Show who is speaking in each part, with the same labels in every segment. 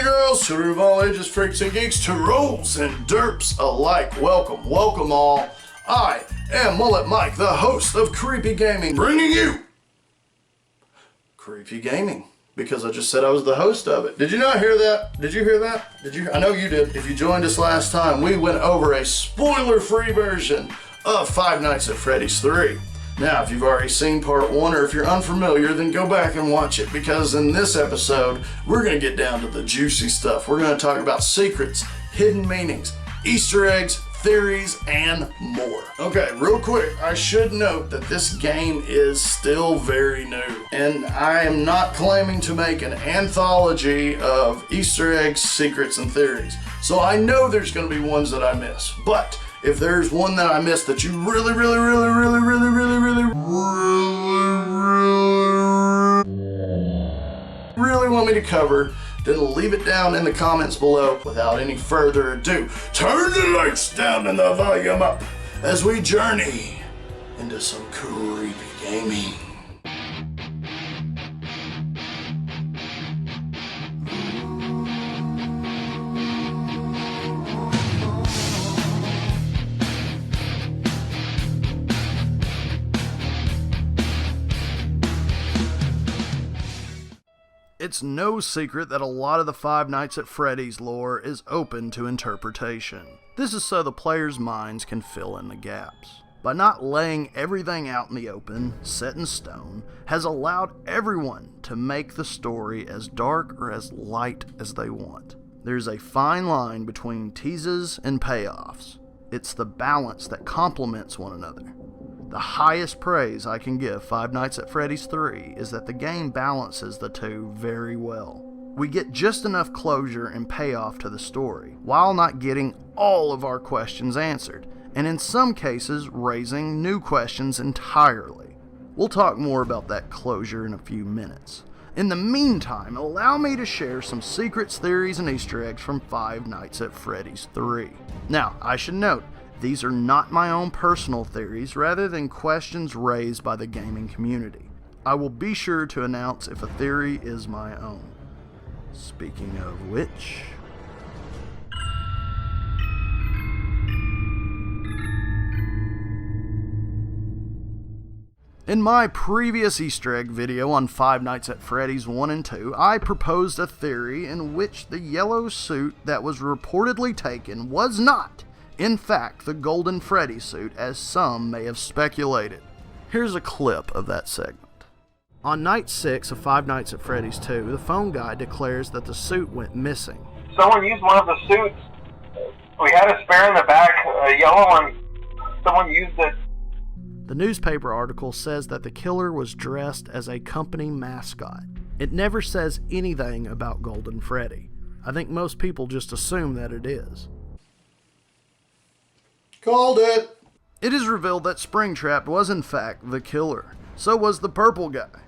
Speaker 1: and girls, children of all ages, freaks and geeks, trolls and derps alike. Welcome, welcome all. I am Mullet Mike, the host of Creepy Gaming, bringing you Creepy Gaming. Because I just said I was the host of it. Did you not hear that? Did you hear that? I know you did. If you joined us last time, we went over a spoiler-free version of Five Nights at Freddy's 3. Now, if you've already seen part 1 or if you're unfamiliar, then go back and watch it, because in this episode, we're going to get down to the juicy stuff. We're going to talk about secrets, hidden meanings, Easter eggs, theories, and more. Okay, real quick, I should note that this game is still very new, and I am not claiming to make an anthology of Easter eggs, secrets, and theories. So I know there's going to be ones that I miss, but if there's one that I missed that you really want me to cover, then leave it down in the comments below. Without any further ado, turn the lights down and the volume up as we journey into some creepy gaming. It's no secret that a lot of the Five Nights at Freddy's lore is open to interpretation. This is so the players' minds can fill in the gaps. By not laying everything out in the open, set in stone, has allowed everyone to make the story as dark or as light as they want. There's a fine line between teases and payoffs. It's the balance that complements one another. The highest praise I can give Five Nights at Freddy's 3 is that the game balances the two very well. We get just enough closure and payoff to the story, while not getting all of our questions answered, and in some cases raising new questions entirely. We'll talk more about that closure in a few minutes. In the meantime, allow me to share some secrets, theories, and Easter eggs from Five Nights at Freddy's 3. Now, I should note, these are not my own personal theories, rather than questions raised by the gaming community. I will be sure to announce if a theory is my own. Speaking of which... in my previous Easter egg video on Five Nights at Freddy's 1 and 2, I proposed a theory in which the yellow suit that was reportedly taken was not, in fact, the Golden Freddy suit, as some may have speculated. Here's a clip of that segment. On night 6 of Five Nights at Freddy's 2, the phone guy declares that the suit went missing.
Speaker 2: Someone used one of the suits. We had a spare in the back, a yellow one. Someone used it.
Speaker 1: The newspaper article says that the killer was dressed as a company mascot. It never says anything about Golden Freddy. I think most people just assume that it is. Called it! It is revealed that Springtrap was in fact the killer. So was the purple guy.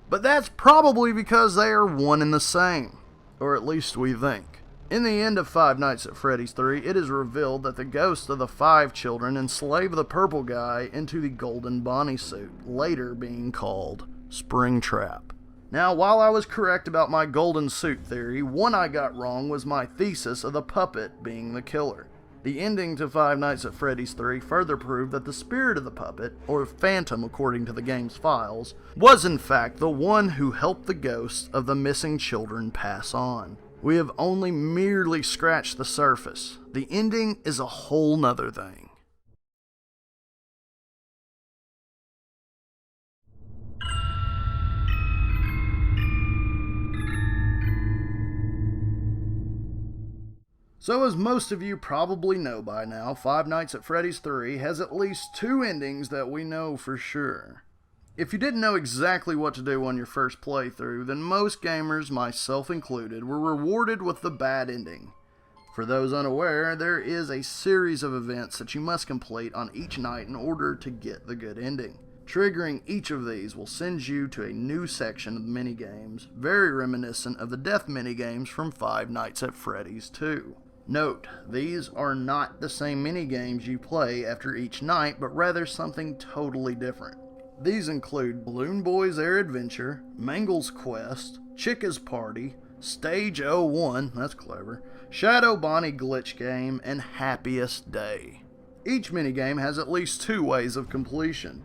Speaker 1: But that's probably because they are one and the same. Or at least we think. In the end of Five Nights at Freddy's 3, it is revealed that the ghosts of the 5 children enslave the purple guy into the Golden Bonnie suit, later being called Springtrap. Now, while I was correct about my golden suit theory, one I got wrong was my thesis of the puppet being the killer. The ending to Five Nights at Freddy's 3 further proved that the spirit of the puppet, or phantom according to the game's files, was in fact the one who helped the ghosts of the missing children pass on. We have only merely scratched the surface. The ending is a whole nother thing. So as most of you probably know by now, Five Nights at Freddy's 3 has at least 2 endings that we know for sure. If you didn't know exactly what to do on your first playthrough, then most gamers, myself included, were rewarded with the bad ending. For those unaware, there is a series of events that you must complete on each night in order to get the good ending. Triggering each of these will send you to a new section of the minigames, very reminiscent of the death minigames from Five Nights at Freddy's 2. Note, these are not the same minigames you play after each night, but rather something totally different. These include Balloon Boy's Air Adventure, Mangle's Quest, Chica's Party, Stage 01, that's clever, Shadow Bonnie Glitch Game, and Happiest Day. Each minigame has at least 2 ways of completion,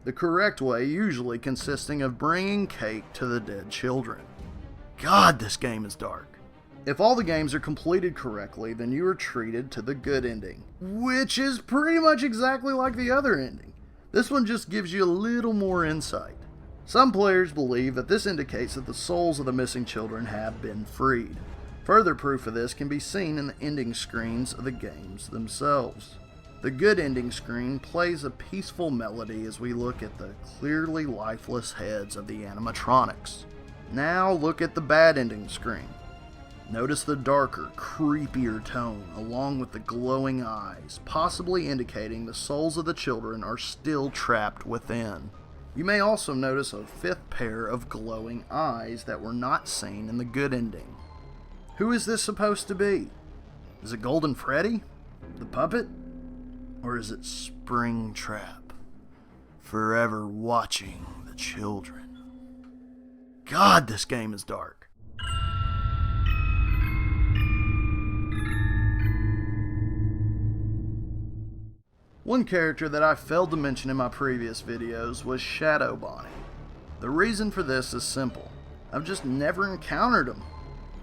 Speaker 1: the correct way usually consisting of bringing cake to the dead children. God, this game is dark. If all the games are completed correctly, then you are treated to the good ending, which is pretty much exactly like the other ending. This one just gives you a little more insight. Some players believe that this indicates that the souls of the missing children have been freed. Further proof of this can be seen in the ending screens of the games themselves. The good ending screen plays a peaceful melody as we look at the clearly lifeless heads of the animatronics. Now look at the bad ending screen. Notice the darker, creepier tone along with the glowing eyes, possibly indicating the souls of the children are still trapped within. You may also notice a 5th pair of glowing eyes that were not seen in the good ending. Who is this supposed to be? Is it Golden Freddy? The puppet? Or is it Springtrap? Forever watching the children. God, this game is dark. One character that I failed to mention in my previous videos was Shadow Bonnie. The reason for this is simple. I've just never encountered him.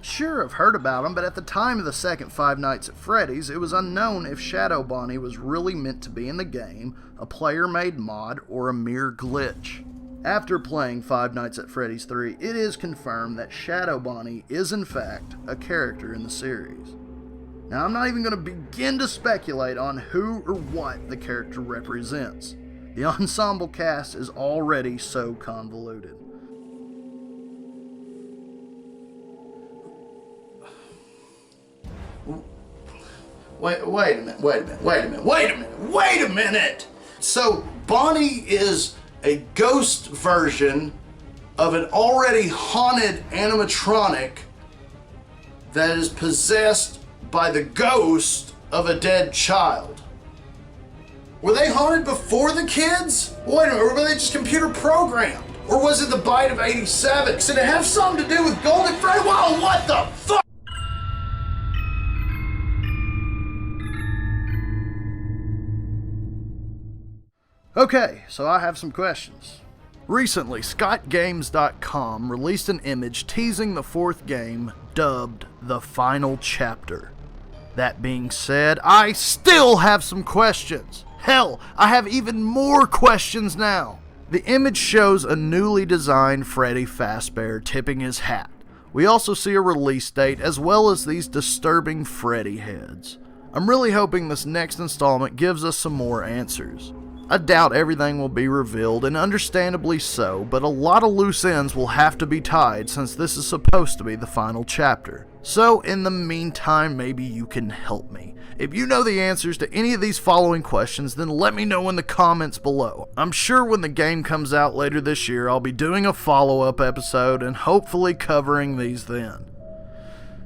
Speaker 1: Sure, I've heard about him, but at the time of the second Five Nights at Freddy's, it was unknown if Shadow Bonnie was really meant to be in the game, a player-made mod, or a mere glitch. After playing Five Nights at Freddy's 3, it is confirmed that Shadow Bonnie is in fact a character in the series. Now, I'm not even going to begin to speculate on who or what the character represents. The ensemble cast is already so convoluted. Wait a minute! So, Bonnie is a ghost version of an already haunted animatronic that is possessed by the ghost of a dead child. Were they haunted before the kids? Wait a minute, or were they just computer programmed? Or was it the bite of 87? Did it have something to do with Golden Freddy? Whoa, what the fuck? Okay, so I have some questions. Recently, ScottGames.com released an image teasing the 4th game, dubbed The Final Chapter. That being said, I still have some questions. Hell, I have even more questions now. The image shows a newly designed Freddy Fazbear tipping his hat. We also see a release date as well as these disturbing Freddy heads. I'm really hoping this next installment gives us some more answers. I doubt everything will be revealed, and understandably so, but a lot of loose ends will have to be tied since this is supposed to be the final chapter. So in the meantime, maybe you can help me. If you know the answers to any of these following questions, then let me know in the comments below. I'm sure when the game comes out later this year, I'll be doing a follow-up episode and hopefully covering these then.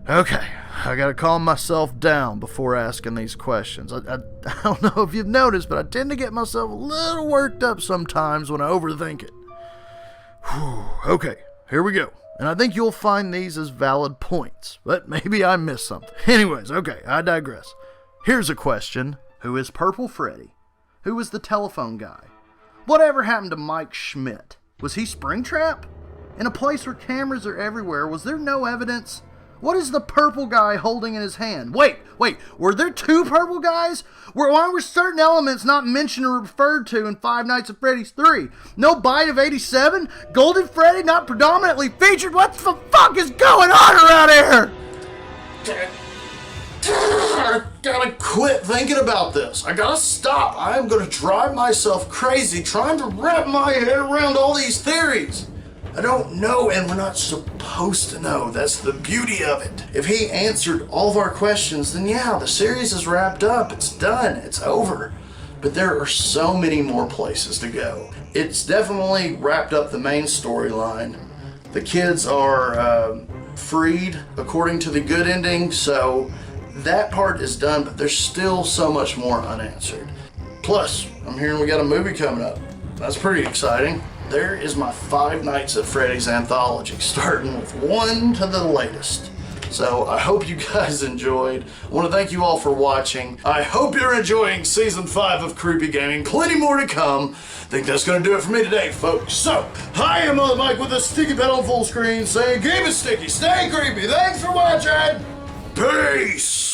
Speaker 1: Okay, I gotta calm myself down before asking these questions. I don't know if you've noticed, but I tend to get myself a little worked up sometimes when I overthink it. Whew, okay, here we go. And I think you'll find these as valid points, but maybe I missed something. Anyways, okay, I digress. Here's a question. Who is Purple Freddy? Who was the telephone guy? Whatever happened to Mike Schmidt? Was he Springtrap? In a place where cameras are everywhere, was there no evidence? What is the purple guy holding in his hand? Wait, were there 2 purple guys? Why were certain elements not mentioned or referred to in Five Nights at Freddy's 3? No bite of 87? Golden Freddy not predominantly featured? What the fuck is going on around here? I gotta quit thinking about this. I gotta stop. I am gonna drive myself crazy trying to wrap my head around all these theories. I don't know, and we're not supposed to know. That's the beauty of it. If he answered all of our questions, then yeah, the series is wrapped up. It's done. It's over. But there are so many more places to go. It's definitely wrapped up the main storyline. The kids are freed according to the good ending, so that part is done, but there's still so much more unanswered. Plus, I'm hearing we got a movie coming up. That's pretty exciting. there is my Five Nights at Freddy's anthology, starting with 1 to the latest. So I hope you guys enjoyed. I want to thank you all for watching. I hope you're enjoying Season 5 of Creepy Gaming. Plenty more to come. I think that's going to do it for me today, folks. So, hi, I'm Mullet Mike with a sticky pet on full screen saying, keep it sticky, stay creepy. Thanks for watching. Peace.